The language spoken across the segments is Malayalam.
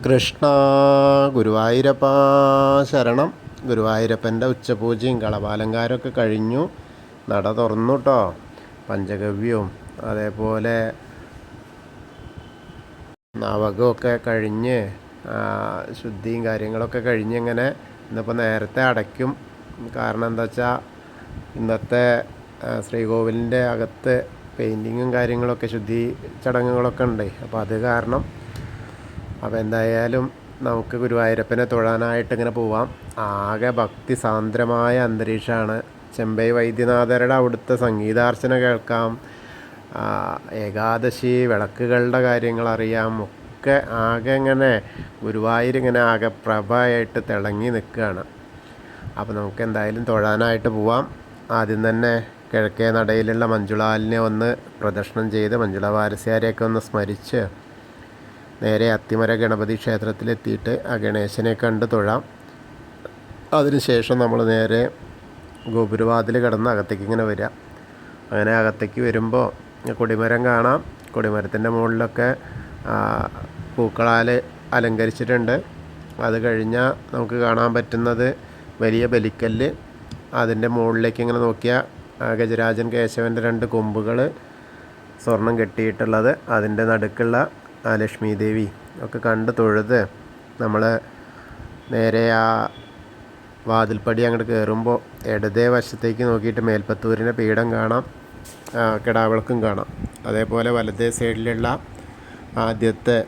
കൃഷ്ണ ഗുരുവായൂരപ്പ ശരണം. ഗുരുവായൂരപ്പൻ്റെ ഉച്ചപൂജയും കളഭാലങ്കാരമൊക്കെ കഴിഞ്ഞു. നട തുറന്നു കേട്ടോ. പഞ്ചഗവ്യവും അതേപോലെ നവകമൊക്കെ കഴിഞ്ഞ് ശുദ്ധിയും കാര്യങ്ങളൊക്കെ കഴിഞ്ഞ് ഇങ്ങനെ ഇന്നിപ്പോൾ നേരത്തെ അടയ്ക്കും. കാരണം എന്താ വെച്ചാൽ ഇന്നത്തെ ശ്രീകോവിലിൻ്റെ അകത്ത് പെയിൻറ്റിങ്ങും കാര്യങ്ങളൊക്കെ ശുദ്ധി ചടങ്ങുകളൊക്കെ ഉണ്ട്. അപ്പോൾ അത് കാരണം അപ്പോൾ എന്തായാലും നമുക്ക് ഗുരുവായൂരപ്പനെ തൊഴാനായിട്ട് ഇങ്ങനെ പോവാം. ആകെ ഭക്തി സാന്ദ്രമായ അന്തരീക്ഷമാണ്. ചെമ്പൈ വൈദ്യനാഥരുടെ അവിടുത്തെ സംഗീതാർച്ചന കേൾക്കാം, ഏകാദശി വിളക്കുകളുടെ കാര്യങ്ങൾ അറിയാം. ഒക്കെ ആകെ ഇങ്ങനെ ഗുരുവായൂരിങ്ങനെ ആകെ പ്രഭയായിട്ട് തിളങ്ങി നിൽക്കുകയാണ്. അപ്പോൾ നമുക്ക് എന്തായാലും തൊഴാനായിട്ട് പോവാം. ആദ്യം തന്നെ കിഴക്കേ നടയിലുള്ള മഞ്ജുളാലിനെ ഒന്ന് പ്രദക്ഷിണം ചെയ്ത് മഞ്ജുള വാരസ്യാരെയൊക്കെ ഒന്ന് സ്മരിച്ച് നേരെ അത്തിമര ഗണപതി ക്ഷേത്രത്തിലെത്തിയിട്ട് ആ ഗണേശനെ കണ്ട് തൊഴാം. അതിനുശേഷം നമ്മൾ നേരെ ഗോപുരവാതിൽ കടന്ന് അകത്തേക്ക് ഇങ്ങനെ വരിക. അങ്ങനെ അകത്തേക്ക് വരുമ്പോൾ കൊടിമരം കാണാം. കൊടിമരത്തിൻ്റെ മുകളിലൊക്കെ പൂക്കളാൽ അലങ്കരിച്ചിട്ടുണ്ട്. അത് കഴിഞ്ഞാൽ നമുക്ക് കാണാൻ പറ്റുന്നത് വലിയ ബലിക്കല്ല്. അതിൻ്റെ മുകളിലേക്ക് ഇങ്ങനെ നോക്കിയാൽ ഗജരാജൻ കേശവൻ്റെ 2 കൊമ്പുകൾ സ്വർണം കെട്ടിയിട്ടുള്ളത്, അതിൻ്റെ നടുക്കുള്ള ലക്ഷ്മി ദേവി ഒക്കെ കണ്ട് തൊഴുത് നമ്മൾ നേരെ ആ വാതിൽപ്പടി അങ്ങോട്ട് കയറുമ്പോൾ ഇടതേ വശത്തേക്ക് നോക്കിയിട്ട് മേൽപ്പത്തൂരിൻ്റെ പീഠം കാണാം, കിടാവിളക്കും കാണാം. അതേപോലെ വലതേ സൈഡിലുള്ള ആദ്യത്തെ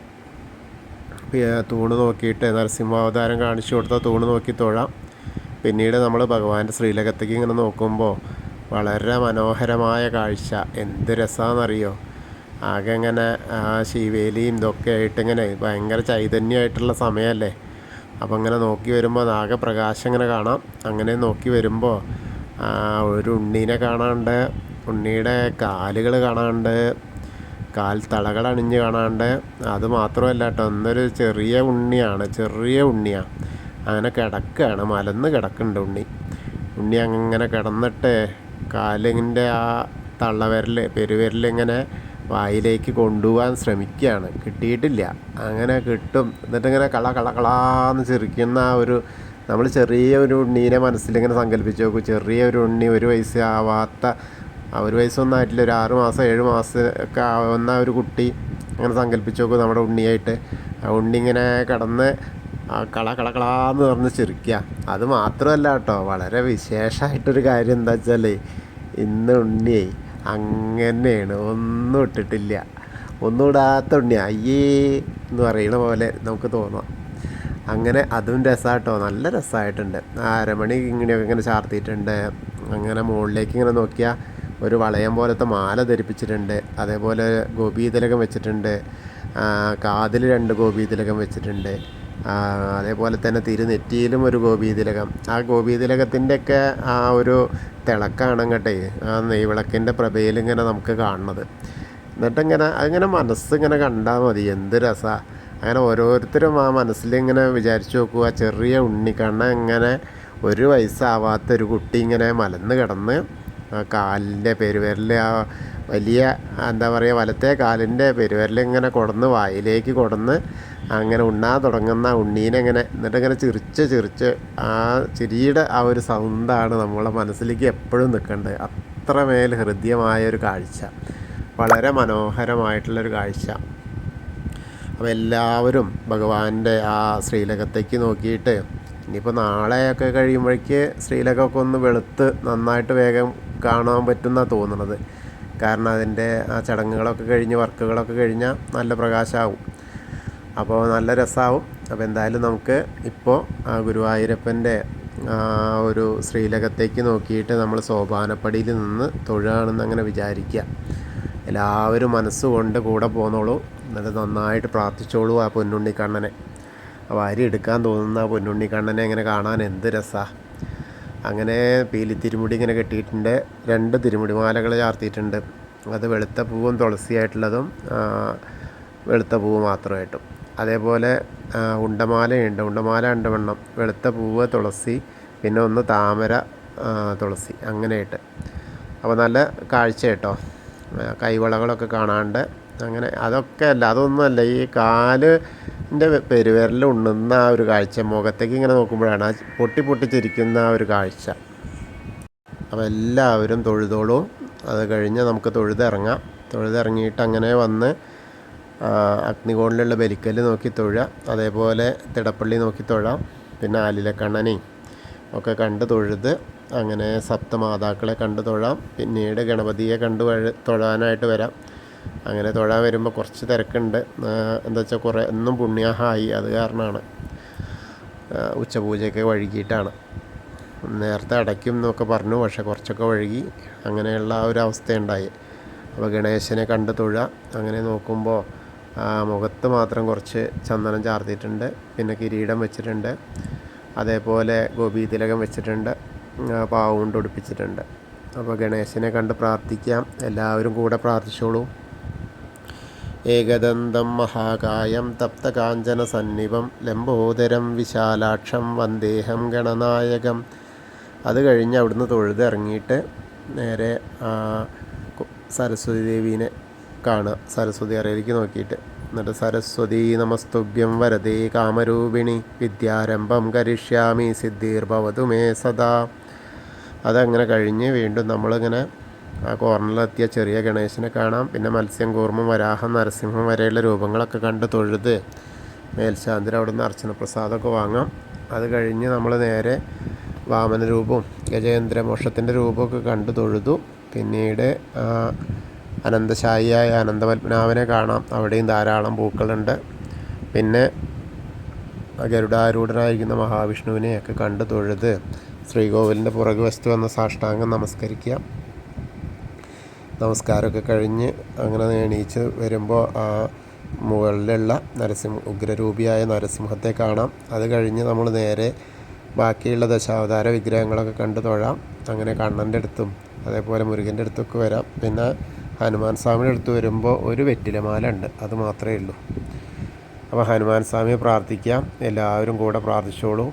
തൂണ് നോക്കിയിട്ട് നരസിംഹാവതാരം കാണിച്ചു കൊടുത്ത തൂണ് നോക്കി തൊഴാം. പിന്നീട് നമ്മൾ ഭഗവാന്റെ ശ്രീലകത്തേക്ക് ഇങ്ങനെ നോക്കുമ്പോൾ വളരെ മനോഹരമായ കാഴ്ച. എന്ത് രസമാണെന്നറിയോ. ആകെ ഇങ്ങനെ ശിവേലിയും ഇതൊക്കെ ആയിട്ട് ഇങ്ങനെ ഭയങ്കര ചൈതന്യമായിട്ടുള്ള സമയമല്ലേ. അപ്പോൾ ഇങ്ങനെ നോക്കി വരുമ്പോൾ ആകെ പ്രകാശം ഇങ്ങനെ കാണാം. അങ്ങനെ നോക്കി വരുമ്പോൾ ഒരു ഉണ്ണീനെ കാണാണ്ട്, ഉണ്ണിയുടെ കാലുകൾ കാണാണ്ട്, കാൽ തളകൾ അണിഞ്ഞ് കാണാണ്ട്. അത് മാത്രമല്ല കേട്ടോ, ഒന്നൊരു ചെറിയ ഉണ്ണിയാണ്. അങ്ങനെ കിടക്കുകയാണ്, മലന്ന് കിടക്കുന്നുണ്ട് ഉണ്ണി അങ്ങനെ കിടന്നിട്ട് കാലിൻ്റെ ആ പെരുവിരലിങ്ങനെ വായിലേക്ക് കൊണ്ടുപോകാൻ ശ്രമിക്കുകയാണ്. കിട്ടിയിട്ടില്ല. അങ്ങനെ കിട്ടും. എന്നിട്ടിങ്ങനെ കളാന്ന് ചിരിക്കുന്ന നമ്മൾ ചെറിയ ഒരു ഉണ്ണീനെ മനസ്സിലിങ്ങനെ സങ്കല്പിച്ച് നോക്കും. ചെറിയൊരു ഉണ്ണി, 1 വയസ്സ് ആവാത്ത, 1 വയസ്സൊന്നും ആയിട്ടില്ല, ഒരു 6 മാസം 7 മാസം ഒക്കെ ആവുന്ന ഒരു കുട്ടി അങ്ങനെ സങ്കല്പിച്ച് നോക്കും നമ്മുടെ ഉണ്ണിയായിട്ട്. ആ ഉണ്ണി ഇങ്ങനെ കിടന്ന് കളാന്ന് പറഞ്ഞ് ചിരിക്കുക. അത് മാത്രമല്ല കേട്ടോ, വളരെ വിശേഷമായിട്ടൊരു കാര്യം എന്താ വെച്ചാൽ ഇന്ന് ഉണ്ണിയെ അങ്ങനെയാണ്, ഒന്നും ഇട്ടിട്ടില്ല. ഒന്നും ഇടാത്ത ഉണ്ണിയാണ്. അയ്യേ എന്ന് പറയണ പോലെ നമുക്ക് തോന്നാം. അങ്ങനെ അതും രസമാട്ടോ, നല്ല രസമായിട്ടുണ്ട്. അരമണി ഇങ്ങനെയൊക്കെ ഇങ്ങനെ ചാർത്തിയിട്ടുണ്ട്. അങ്ങനെ മുകളിലേക്ക് ഇങ്ങനെ നോക്കിയാൽ ഒരു വളയം പോലത്തെ മാല ധരിപ്പിച്ചിട്ടുണ്ട്. അതേപോലെ ഗോപീതിലകം വെച്ചിട്ടുണ്ട്. കാതിൽ 2 ഗോപീതിലകം വെച്ചിട്ടുണ്ട്. അതേപോലെ തന്നെ തിരുനെറ്റിയിലും ഒരു ഗോപീതിലകം. ആ ഗോപീതിലകത്തിൻ്റെയൊക്കെ ആ ഒരു തിളക്കാണ് അങ്ങോട്ടേ ആ നെയ്വിളക്കിൻ്റെ പ്രഭയിലിങ്ങനെ നമുക്ക് കാണുന്നത്. എന്നിട്ടിങ്ങനെ അതിങ്ങനെ മനസ്സിങ്ങനെ കണ്ടാൽ മതി, എന്ത് രസമാണ്. അങ്ങനെ ഓരോരുത്തരും ആ മനസ്സിലിങ്ങനെ വിചാരിച്ച് നോക്കുക. ചെറിയ ഉണ്ണിക്കണ്ണ ഇങ്ങനെ 1 വയസ്സാവാത്തൊരു കുട്ടി ഇങ്ങനെ മലന്ന് കിടന്ന് കാലിൻ്റെ പെരുവിരൽ, ആ വലിയ എന്താ പറയുക, വലത്തെ കാലിൻ്റെ പെരുവിരൽ ഇങ്ങനെ കൊടുന്ന് വായിലേക്ക് കൊടുന്ന് അങ്ങനെ ഉണ്ണാൻ തുടങ്ങുന്ന ഉണ്ണീനെ ഇങ്ങനെ എന്നിട്ടിങ്ങനെ ചിരിച്ച് ആ ചിരിയുടെ ആ ഒരു സൗണ്ടാണ് നമ്മളെ മനസ്സിലേക്ക് എപ്പോഴും നിൽക്കേണ്ടത്. അത്രമേൽ ഹൃദ്യമായൊരു കാഴ്ച, വളരെ മനോഹരമായിട്ടുള്ളൊരു കാഴ്ച. അപ്പോൾ എല്ലാവരും ഭഗവാന്റെ ആ ശ്രീലകത്തേക്ക് നോക്കിയിട്ട്, ഇനിയിപ്പോൾ നാളെയൊക്കെ കഴിയുമ്പോഴേക്ക് ശ്രീലകമൊക്കെ ഒന്ന് വെളുത്ത് നന്നായിട്ട് വേഗം കാണാൻ പറ്റുമെന്നാണ് തോന്നുന്നത്. കാരണം അതിൻ്റെ ആ ചടങ്ങുകളൊക്കെ കഴിഞ്ഞ് വർക്കുകളൊക്കെ കഴിഞ്ഞാൽ നല്ല പ്രകാശമാവും. അപ്പോൾ നല്ല രസമാവും. അപ്പോൾ എന്തായാലും നമുക്ക് ഇപ്പോൾ ഗുരുവായൂരപ്പൻ്റെ ഒരു ശ്രീലകത്തേക്ക് നോക്കിയിട്ട് നമ്മൾ സോപാനപ്പടിയിൽ നിന്ന് തൊഴുകയാണെന്ന് അങ്ങനെ വിചാരിക്കുക. എല്ലാവരും മനസ്സുകൊണ്ട് കൂടെ പോന്നോളൂ. എന്നിട്ട് നന്നായിട്ട് പ്രാർത്ഥിച്ചോളൂ ആ പൊന്നുണ്ണിക്കണ്ണനെ. വാരി എടുക്കാൻ തോന്നുന്ന ആ പൊന്നുണ്ണിക്കണ്ണനെ അങ്ങനെ കാണാൻ എന്ത് രസമാണ്. അങ്ങനെ പീലിത്തിരുമുടി ഇങ്ങനെ കെട്ടിയിട്ടുണ്ട്. 2 തിരുമുടിമാലകൾ ചാർത്തിയിട്ടുണ്ട്. അത് വെളുത്ത പൂവും തുളസിയായിട്ടുള്ളതും വെളുത്ത പൂവ് മാത്രമായിട്ടും. അതേപോലെ ഉണ്ടമാലയുണ്ട്. ഉണ്ടമാല 2 എണ്ണം, വെളുത്ത പൂവ് തുളസി, പിന്നെ ഒന്ന് താമര തുളസി, അങ്ങനെയായിട്ട്. അപ്പോൾ നല്ല കാഴ്ച കേട്ടോ. കൈവളകളൊക്കെ കാണാണ്ട് അങ്ങനെ അതൊക്കെ അല്ല, അതൊന്നുമല്ല, ഈ കാലിൻ്റെ പെരുവിരൽ ഉണ്ണുന്ന ആ ഒരു കാഴ്ച മുഖത്തേക്ക് ഇങ്ങനെ നോക്കുമ്പോഴാണ് ആ പൊട്ടി പൊട്ടിച്ചിരിക്കുന്ന ആ ഒരു കാഴ്ച. അപ്പോൾ എല്ലാവരും തൊഴുതോളൂ. അത് കഴിഞ്ഞ് നമുക്ക് തൊഴുതിറങ്ങിയിട്ട് അങ്ങനെ വന്ന് അഗ്നികോണിലുള്ള ബലിക്കല്ല് നോക്കി തൊഴുക, അതേപോലെ തിടപ്പള്ളി നോക്കി തൊഴാം, പിന്നെ ആലിലക്കണ്ണനെയും ഒക്കെ കണ്ട് തൊഴുത് അങ്ങനെ സപ്തമാതാക്കളെ കണ്ട് തൊഴാം. പിന്നീട് ഗണപതിയെ കണ്ട് തൊഴാനായിട്ട് വരാം. അങ്ങനെ തൊഴാൻ വരുമ്പോൾ കുറച്ച് തിരക്കുണ്ട്. എന്താ വെച്ചാൽ കുറേ എന്നും പുണ്യാഹമായി, അത് കാരണമാണ്. ഉച്ചപൂജയൊക്കെ വൈകിട്ടാണ്, നേരത്തെ അടയ്ക്കും എന്നൊക്കെ പറഞ്ഞു, പക്ഷെ കുറച്ചൊക്കെ വൈകി. അങ്ങനെയുള്ള ആ ഒരു അവസ്ഥയുണ്ടായി. അപ്പോൾ ഗണേശനെ കണ്ട് തൊഴുക. അങ്ങനെ നോക്കുമ്പോൾ മുഖത്ത് മാത്രം കുറച്ച് ചന്ദനം ചാർത്തിയിട്ടുണ്ട്, പിന്നെ കിരീടം വെച്ചിട്ടുണ്ട്, അതേപോലെ ഗോപീതിലകം വെച്ചിട്ടുണ്ട്, പാവ് കൊണ്ട് ഉടുപ്പിച്ചിട്ടുണ്ട്. അപ്പോൾ ഗണേശനെ കണ്ട് പ്രാർത്ഥിക്കാം. എല്ലാവരും കൂടെ പ്രാർത്ഥിച്ചോളൂ. ഏകദന്തം മഹാകായം തപ്തകാഞ്ചന സന്നിഭം ലംബോദരം വിശാലാക്ഷം വന്ദേഹം ഗണനായകം. അത് കഴിഞ്ഞ് അവിടുന്ന് തൊഴുത് ഇറങ്ങിയിട്ട് നേരെ സരസ്വതി ദേവീനെ കാണുക, സരസ്വതി അറയിലേക്ക് നോക്കിയിട്ട്. എന്നിട്ട് സരസ്വതി നമസ്തുഭ്യം വരദേ കാമരൂപിണി വിദ്യാരംഭം കരിഷ്യാമി സിദ്ധിർഭവതു മേ സദാ. അതങ്ങനെ കഴിഞ്ഞ് വീണ്ടും നമ്മളിങ്ങനെ ആ കോർണറിലെത്തിയ ചെറിയ ഗണേശനെ കാണാം. പിന്നെ മത്സ്യം, കൂർമ്മം, വരാഹം, നരസിംഹം വരെയുള്ള രൂപങ്ങളൊക്കെ കണ്ട് തൊഴുത് മേൽശാന്തിൽ അവിടെ നിന്ന് അർച്ചന പ്രസാദമൊക്കെ വാങ്ങാം. അത് കഴിഞ്ഞ് നമ്മൾ നേരെ വാമന രൂപവും ഗജേന്ദ്ര മോക്ഷത്തിൻ്റെ രൂപമൊക്കെ കണ്ട് തൊഴുതു. പിന്നീട് അനന്തശായിയായ അനന്തപത്മനാഭനെ കാണാം, അവിടെയും ധാരാളം പൂക്കളുണ്ട്. പിന്നെ ഗരുഡാരൂഢനായിരിക്കുന്ന മഹാവിഷ്ണുവിനെയൊക്കെ കണ്ട് തൊഴുത് ശ്രീകോവിലിൻ്റെ പുറകു വശത്ത് വന്ന് സാഷ്ടാംഗം നമസ്കരിക്കുക. നമസ്കാരമൊക്കെ കഴിഞ്ഞ് അങ്ങനെ എണീച്ച് വരുമ്പോൾ മുകളിലുള്ള ഉഗ്രരൂപിയായ നരസിംഹത്തെ കാണാം. അത് കഴിഞ്ഞ് നമ്മൾ നേരെ ബാക്കിയുള്ള ദശാവതാര വിഗ്രഹങ്ങളൊക്കെ കണ്ട് തൊഴാം. അങ്ങനെ കണ്ണൻ്റെ അടുത്തും അതേപോലെ മുരുകൻ്റെ അടുത്തൊക്കെ വരാം. പിന്നെ ഹനുമാൻ സ്വാമിയുടെ അടുത്ത് വരുമ്പോൾ ഒരു വെറ്റിലമാല ഉണ്ട്, അത് മാത്രമേ ഉള്ളൂ. അപ്പോൾ ഹനുമാൻ സ്വാമിയെ പ്രാർത്ഥിക്കാം. എല്ലാവരും കൂടെ പ്രാർത്ഥിച്ചോളൂ.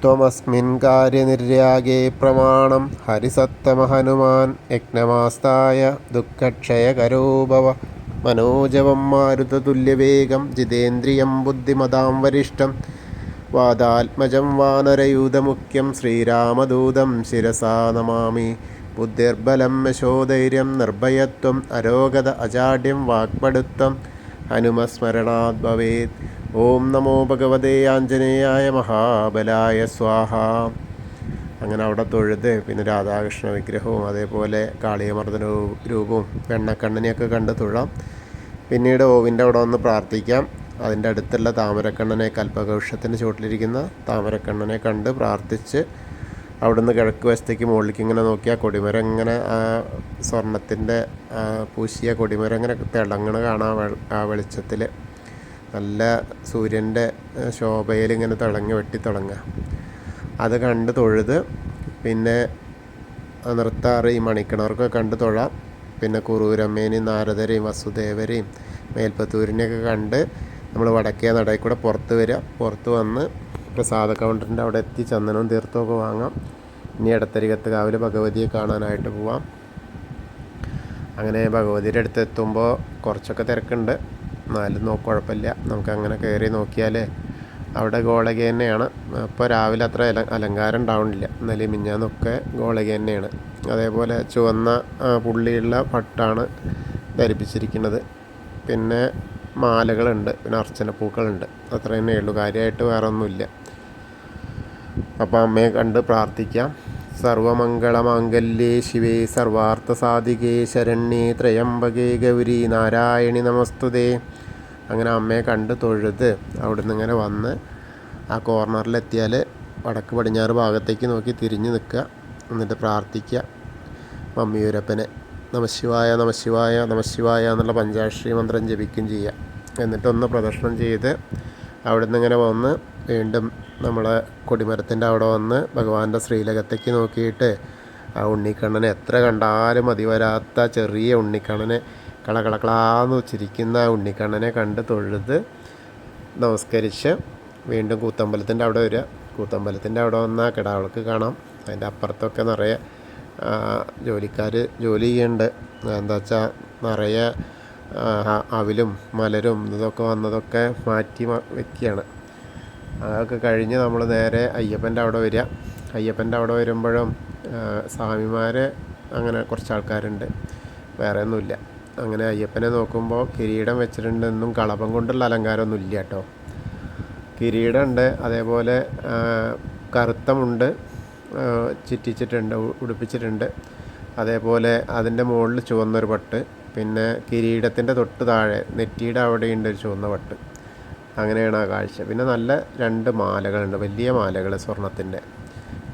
ത്വമസ്മിൻ കാര്യനിര്യാഗേ പ്രമാണം ഹരിസത്തമ ഹനുമാൻ യജ്ഞമാസ്തായ ദുഃഖക്ഷയകരോ ഭവ മനോജവം മാരുതതുല്യവേഗം ജിതേന്ദ്രിയം ബുദ്ധിമതാം വരിഷ്ഠം വാദാത്മജം വാനരയൂഥമുഖ്യം ശ്രീരാമദൂതം ശിരസാ നമാമി. ബുദ്ധിർബലം യശോധൈര്യം നിർഭയത്വം അരോഗത അജാഡ്യം വാക്പടുത്വം ഹനുമസ്മരണാത് ഭവേത്. ഓം നമോ ഭഗവതേ ആഞ്ജനേയായ മഹാബലായ സ്വാഹ. അങ്ങനെ അവിടെ തൊഴുത് പിന്നെ രാധാകൃഷ്ണ വിഗ്രഹവും അതേപോലെ കാളിയമർദ്ദന രൂപവും വെണ്ണക്കണ്ണനെയൊക്കെ കണ്ട് തൊഴാം. പിന്നീട് ഓവിൻ്റെ അവിടെ വന്ന് പ്രാർത്ഥിക്കാം. അതിൻ്റെ അടുത്തുള്ള താമരക്കണ്ണനെ, കൽപ്പവൃക്ഷത്തിൻ്റെ ചുവട്ടിലിരിക്കുന്ന താമരക്കണ്ണനെ കണ്ട് പ്രാർത്ഥിച്ച് അവിടുന്ന് കിഴക്ക് വശത്തേക്ക് മുകളിലേക്ക് ഇങ്ങനെ നോക്കിയാൽ കൊടിമരം ഇങ്ങനെ സ്വർണത്തിൻ്റെ പൂശിയ കൊടിമരം ഇങ്ങനെ തിളങ്ങണ കാണാം. ആ വെളിച്ചത്തിൽ നല്ല സൂര്യൻ്റെ ശോഭയിൽ ഇങ്ങനെ വെട്ടിത്തിളങ്ങുക. അത് കണ്ട് തൊഴുത് പിന്നെ നൃത്താറ് ഈ മണിക്കിണർക്കൊക്കെ കണ്ട് തൊഴാം. പിന്നെ കുറൂരമ്മേനെയും നാരദരെയും വസുദേവരെയും മേൽപ്പത്തൂരിനെയൊക്കെ കണ്ട് നമ്മൾ വടക്കേ നടയിൽ കൂടെ പുറത്ത് വരിക. പുറത്ത് വന്ന് പ്രസാദ കൗണ്ടറിൻ്റെ അവിടെ എത്തി ചന്ദനവും തീർത്ഥമൊക്കെ വാങ്ങാം. ഇനി എടത്തരികത്ത് കാവിൽ ഭഗവതിയെ കാണാനായിട്ട് പോവാം. അങ്ങനെ ഭഗവതിയുടെ അടുത്ത് എത്തുമ്പോൾ കുറച്ചൊക്കെ തിരക്കുണ്ട്, എന്നാലും കുഴപ്പമില്ല. നമുക്കങ്ങനെ കയറി നോക്കിയാൽ അവിടെ ഗോളക തന്നെയാണ്. ഇപ്പോൾ രാവിലെ അത്ര അലങ്കാരം ഉണ്ടാവണില്ല, ഇന്നലെ മിഞ്ഞാന്നൊക്കെ ഗോളക തന്നെയാണ്. അതേപോലെ ചുവന്ന പുള്ളിയുള്ള പട്ടാണ് ധരിപ്പിച്ചിരിക്കുന്നത്. പിന്നെ മാലകളുണ്ട്, പിന്നെ അർച്ചനപ്പൂക്കളുണ്ട്. അത്ര തന്നെ ഉള്ളൂ, കാര്യമായിട്ട് വേറെ ഒന്നുമില്ല. അപ്പോൾ അമ്മയെ കണ്ട് പ്രാർത്ഥിക്കാം. സർവമംഗളമാംഗല്യേ ശിവേ സർവാർത്ഥസാധികേ ശരണ്യേ ത്രയംബകേ ഗൗരി നാരായണി നമസ്തുതേ. അങ്ങനെ അമ്മയെ കണ്ട് തൊഴുത് അവിടുന്ന് ഇങ്ങനെ വന്ന് ആ കോർണറിലെത്തിയാൽ വടക്ക് പടിഞ്ഞാറ് ഭാഗത്തേക്ക് നോക്കി തിരിഞ്ഞ് നിൽക്കുക. എന്നിട്ട് പ്രാർത്ഥിക്കുക മമ്മിയൂരപ്പനെ. നമശിവായ നമശിവായ നമശിവായ എന്നുള്ള പഞ്ചാക്ഷരി മന്ത്രം ജപിക്കുകയും ചെയ്യുക. എന്നിട്ടൊന്ന് പ്രദക്ഷിണം ചെയ്ത് അവിടുന്ന് ഇങ്ങനെ വന്ന് വീണ്ടും നമ്മളെ കൊടിമരത്തിൻ്റെ അവിടെ വന്ന് ഭഗവാന്റെ ശ്രീലകത്തേക്ക് നോക്കിയിട്ട് ആ ഉണ്ണിക്കണ്ണനെ, എത്ര കണ്ടാലും മതി വരാത്ത ചെറിയ ഉണ്ണിക്കണ്ണനെ, കളകളക്കളാന്ന് ചിരിക്കുന്ന ആ ഉണ്ണിക്കണ്ണനെ കണ്ട് തൊഴുത് നമസ്കരിച്ച് വീണ്ടും കൂത്തമ്പലത്തിൻ്റെ അവിടെ വരിക. കൂത്തമ്പലത്തിൻ്റെ അവിടെ വന്നാൽ കിടാവിളക്ക് കാണാം. അതിൻ്റെ അപ്പുറത്തൊക്കെ നിറയെ ജോലിക്കാർ ജോലി ചെയ്യുന്നുണ്ട്. എന്താ വെച്ചാൽ നിറയെ അവിലും മലരും ഇതൊക്കെ വന്നതൊക്കെ മാറ്റി വെക്കുകയാണ്. അതൊക്കെ കഴിഞ്ഞ് നമ്മൾ നേരെ അയ്യപ്പൻ്റെ അവിടെ വരിക. അയ്യപ്പൻ്റെ അവിടെ വരുമ്പോഴും സ്വാമിമാർ അങ്ങനെ കുറച്ച് ആൾക്കാരുണ്ട്, വേറെ ഒന്നുമില്ല. അങ്ങനെ അയ്യപ്പനെ നോക്കുമ്പോൾ കിരീടം വെച്ചിട്ടുണ്ടെന്നും കളഭം കൊണ്ടുള്ള അലങ്കാരമൊന്നും ഇല്ല കേട്ടോ. കിരീടമുണ്ട്, അതേപോലെ കറുത്ത മുണ്ട് ചുറ്റിച്ചിട്ടുണ്ട്, ഉടുപ്പിച്ചിട്ടുണ്ട്. അതേപോലെ അതിൻ്റെ മുകളിൽ ചുവന്നൊരു പട്ട്, പിന്നെ കിരീടത്തിൻ്റെ തൊട്ട് താഴെ നെറ്റിയുടെ അവിടെയുണ്ട് ഒരു ചുവന്ന പട്ട്. അങ്ങനെയാണ് ആ കാഴ്ച. പിന്നെ നല്ല 2 മാലകളുണ്ട്, വലിയ മാലകൾ, സ്വർണത്തിൻ്റെ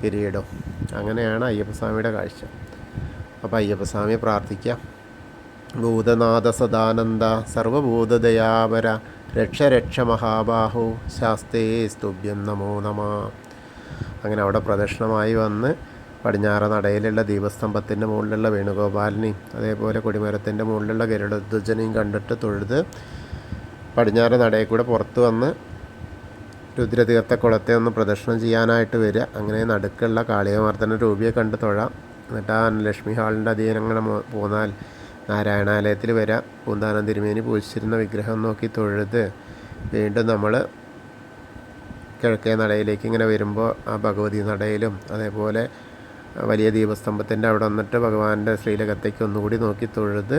കിരീടം. അങ്ങനെയാണ് അയ്യപ്പസ്വാമിയുടെ കാഴ്ച. അപ്പോൾ അയ്യപ്പസ്വാമിയെ പ്രാർത്ഥിക്കാം. ഭൂതനാഥ സദാനന്ദ സർവഭൂതദയാപര രക്ഷ രക്ഷ മഹാബാഹു ശാസ്തേ സ്തുഭ്യം നമോ നമ. അങ്ങനെ അവിടെ പ്രദക്ഷിണമായി വന്ന് പടിഞ്ഞാറ് നടയിലുള്ള ദീപസ്തംഭത്തിൻ്റെ മുകളിലുള്ള വേണുഗോപാലിനെയും അതേപോലെ കൊടിമരത്തിൻ്റെ മുകളിലുള്ള ഗരുഡധ്വജനെയും കണ്ടിട്ട് തൊഴുത് പടിഞ്ഞാറ് നടയിൽ കൂടെ പുറത്ത് വന്ന് രുദ്രതീർത്ഥക്കുളത്തെ ഒന്ന് പ്രദക്ഷിണം ചെയ്യാനായിട്ട് വരിക. അങ്ങനെ നടുക്കുള്ള കാളികമർദ്ദന രൂപിയെ കണ്ട് തൊഴാം. എന്നിട്ട് ആ ലക്ഷ്മി ഹാളിൻ്റെ അധീനങ്ങനെ പോന്നാൽ നാരായണാലയത്തിൽ വരാം. പൂന്താനം തിരുമേനി പൂജിച്ചിരുന്ന വിഗ്രഹം നോക്കി തൊഴുത് വീണ്ടും നമ്മൾ കിഴക്കേ നടയിലേക്ക് ഇങ്ങനെ വരുമ്പോൾ ആ ഭഗവതി നടയിലും അതേപോലെ വലിയ ദീപസ്തംഭത്തിൻ്റെ അവിടെ വന്നിട്ട് ഭഗവാന്റെ ശ്രീലകത്തേക്ക് ഒന്നുകൂടി നോക്കി തൊഴുത്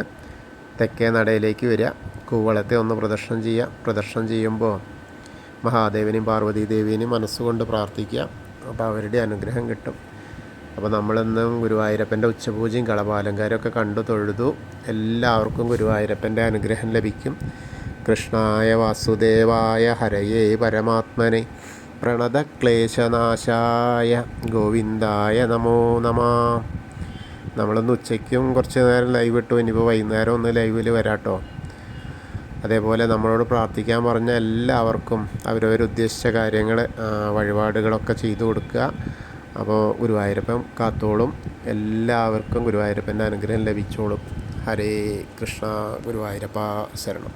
തെക്കേ നടയിലേക്ക് വരിക. കൂവളത്തെ ഒന്ന് പ്രദക്ഷിണം ചെയ്യുക. പ്രദക്ഷിണം ചെയ്യുമ്പോൾ മഹാദേവനെയും പാർവതീദേവിനെയും മനസ്സുകൊണ്ട് പ്രാർത്ഥിക്കുക. അപ്പോൾ അവരുടെ അനുഗ്രഹം കിട്ടും. അപ്പോൾ നമ്മളിന്നും ഗുരുവായൂരപ്പൻ്റെ ഉച്ചപൂജയും കളഭാലങ്കാരമൊക്കെ കണ്ടു തൊഴുതു. എല്ലാവർക്കും ഗുരുവായൂരപ്പൻ്റെ അനുഗ്രഹം ലഭിക്കും. കൃഷ്ണായ വാസുദേവായ ഹരയേ പരമാത്മനെ പ്രണതക്ലേശനാശായ ഗോവിന്ദായ നമോ നമ. നമ്മളിന്ന് ഉച്ചയ്ക്കും കുറച്ച് നേരം ലൈവ് ഇട്ടു. ഇനിയിപ്പോൾ വൈകുന്നേരം ഒന്ന് ലൈവിൽ വരാട്ടോ. അതേപോലെ നമ്മളോട് പ്രാർത്ഥിക്കാൻ പറഞ്ഞ എല്ലാവർക്കും അവരവരുദ്ദേശിച്ച കാര്യങ്ങൾ വഴിപാടുകളൊക്കെ ചെയ്തു കൊടുക്കുക. അപ്പോൾ ഗുരുവായൂരപ്പൻ കാത്തോളും. എല്ലാവർക്കും ഗുരുവായൂരപ്പൻ്റെ അനുഗ്രഹം ലഭിച്ചോളും. ഹരേ കൃഷ്ണ. ഗുരുവായൂരപ്പ ശരണം.